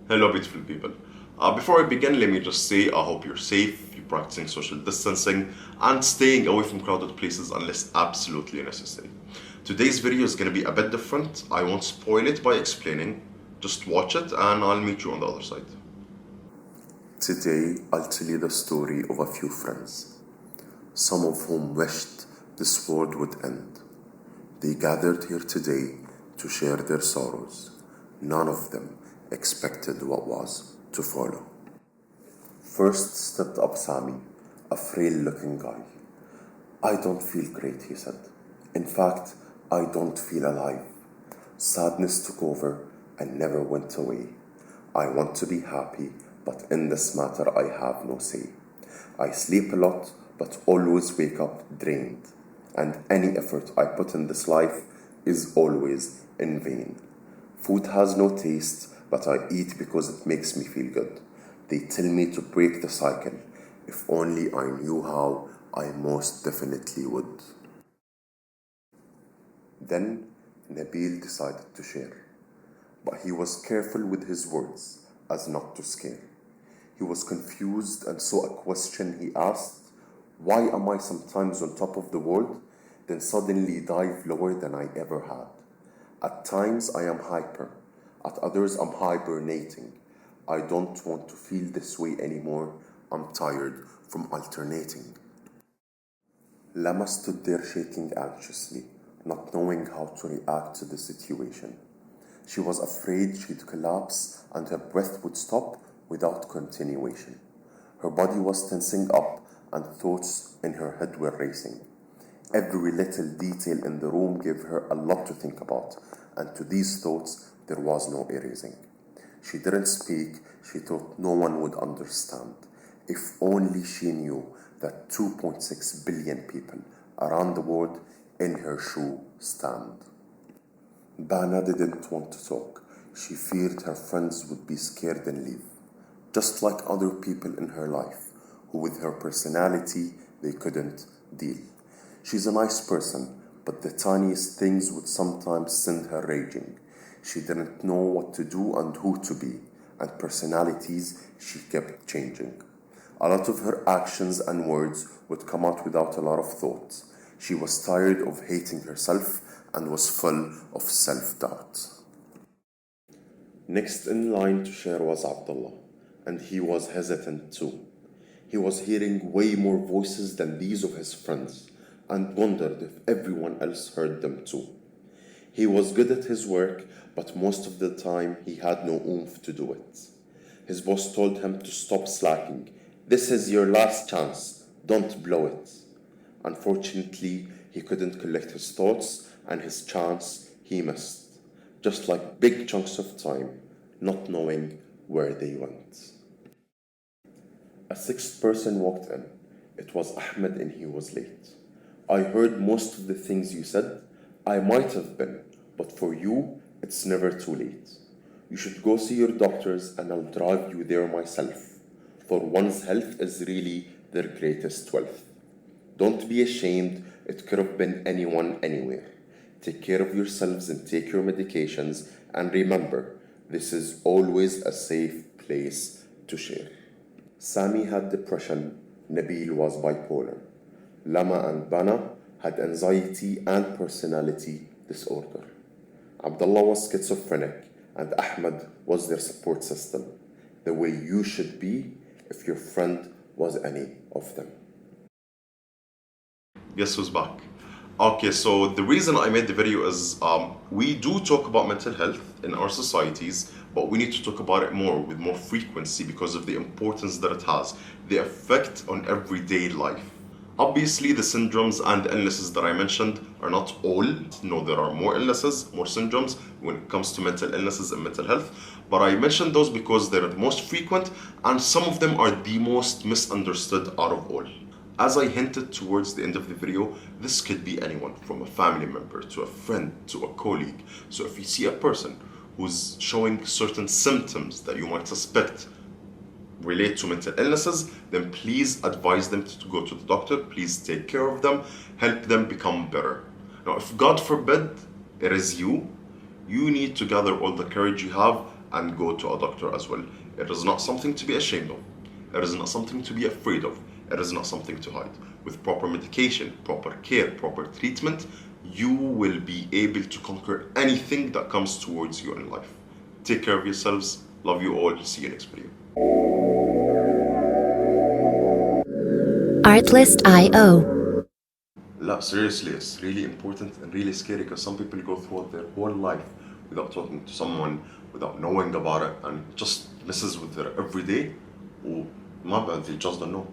Hello, beautiful people. Before I begin, let me just say I hope you're safe, you're practicing social distancing, and staying away from crowded places unless absolutely necessary. Today's video is going to be a bit different. I won't spoil it by explaining. Just watch it, and I'll meet you on the other side. Today, I'll tell you the story of a few friends, some of whom wished this world would end. They gathered here today to share their sorrows. None of them expected what was to follow. First stepped up Sami, a frail-looking guy. "I don't feel great," he said. "In fact, I don't feel alive. Sadness took over and never went away. I want to be happy, but in this matter I have no say. I sleep a lot, but always wake up drained. And any effort I put in this life is always in vain. Food has no taste, but I eat because it makes me feel good. They tell me to break the cycle. If only I knew how, I most definitely would." Then Nabil decided to share, but he was careful with his words as not to scare. He was confused and saw a question he asked, "Why am I sometimes on top of the world, then suddenly dive lower than I ever had? At times I am hyper, at others I'm hibernating. I don't want to feel this way anymore. I'm tired from alternating." Lama stood there shaking anxiously, not knowing how to react to the situation. She was afraid she'd collapse and her breath would stop without continuation. Her body was tensing up and thoughts in her head were racing. Every little detail in the room gave her a lot to think about, and to these thoughts there was no erasing. She didn't speak, she thought no one would understand. If only she knew that 2.6 billion people around the world in her shoe stand. Bana didn't want to talk. She feared her friends would be scared and leave, just like other people in her life, who with her personality they couldn't deal. She's a nice person, but the tiniest things would sometimes send her raging. She didn't know what to do and who to be, and personalities she kept changing. A lot of her actions and words would come out without a lot of thought. She was tired of hating herself and was full of self-doubt. Next in line to share was Abdullah, and he was hesitant too. He was hearing way more voices than these of his friends and wondered if everyone else heard them too. He was good at his work, but most of the time he had no oomph to do it. His boss told him to stop slacking. "This is your last chance. Don't blow it." Unfortunately, he couldn't collect his thoughts, and his chance he missed, just like big chunks of time, not knowing where they went. A sixth person walked in. It was Ahmed, and he was late. "I heard most of the things you said. I might have been, but for you, it's never too late. You should go see your doctors, and I'll drive you there myself, for one's health is really their greatest wealth. Don't be ashamed, it could have been anyone, anywhere. Take care of yourselves and take your medications, and remember, this is always a safe place to share." Sami had depression, Nabil was bipolar. Lama and Bana had anxiety and personality disorder. Abdullah was schizophrenic, and Ahmed was their support system, the way you should be if your friend was any of them. Guess who's back? Okay, so the reason I made the video is we do talk about mental health in our societies, but we need to talk about it more with more frequency because of the importance that it has, the effect on everyday life. Obviously, the syndromes and illnesses that I mentioned are not all. No, there are more illnesses, more syndromes when it comes to mental illnesses and mental health. But I mentioned those because they're the most frequent and some of them are the most misunderstood out of all. As I hinted towards the end of the video, this could be anyone from a family member to a friend to a colleague. So if you see a person who's showing certain symptoms that you might suspect relate to mental illnesses, then please advise them to go to the doctor. Please take care of them, help them become better. Now, if God forbid it is you need to gather all the courage you have and go to a doctor as well. It is not something to be ashamed of. It is not something to be afraid of. It is not something to hide. With proper medication, proper care, proper treatment, you will be able to conquer anything that comes towards you in life. Take care of yourselves. Love you all. See you next video. Artlist.io. لا, seriously, it's really important and really scary because some people go throughout their whole life without talking to someone, without knowing about it, and just messes with their everyday. وما بعد, they just don't know.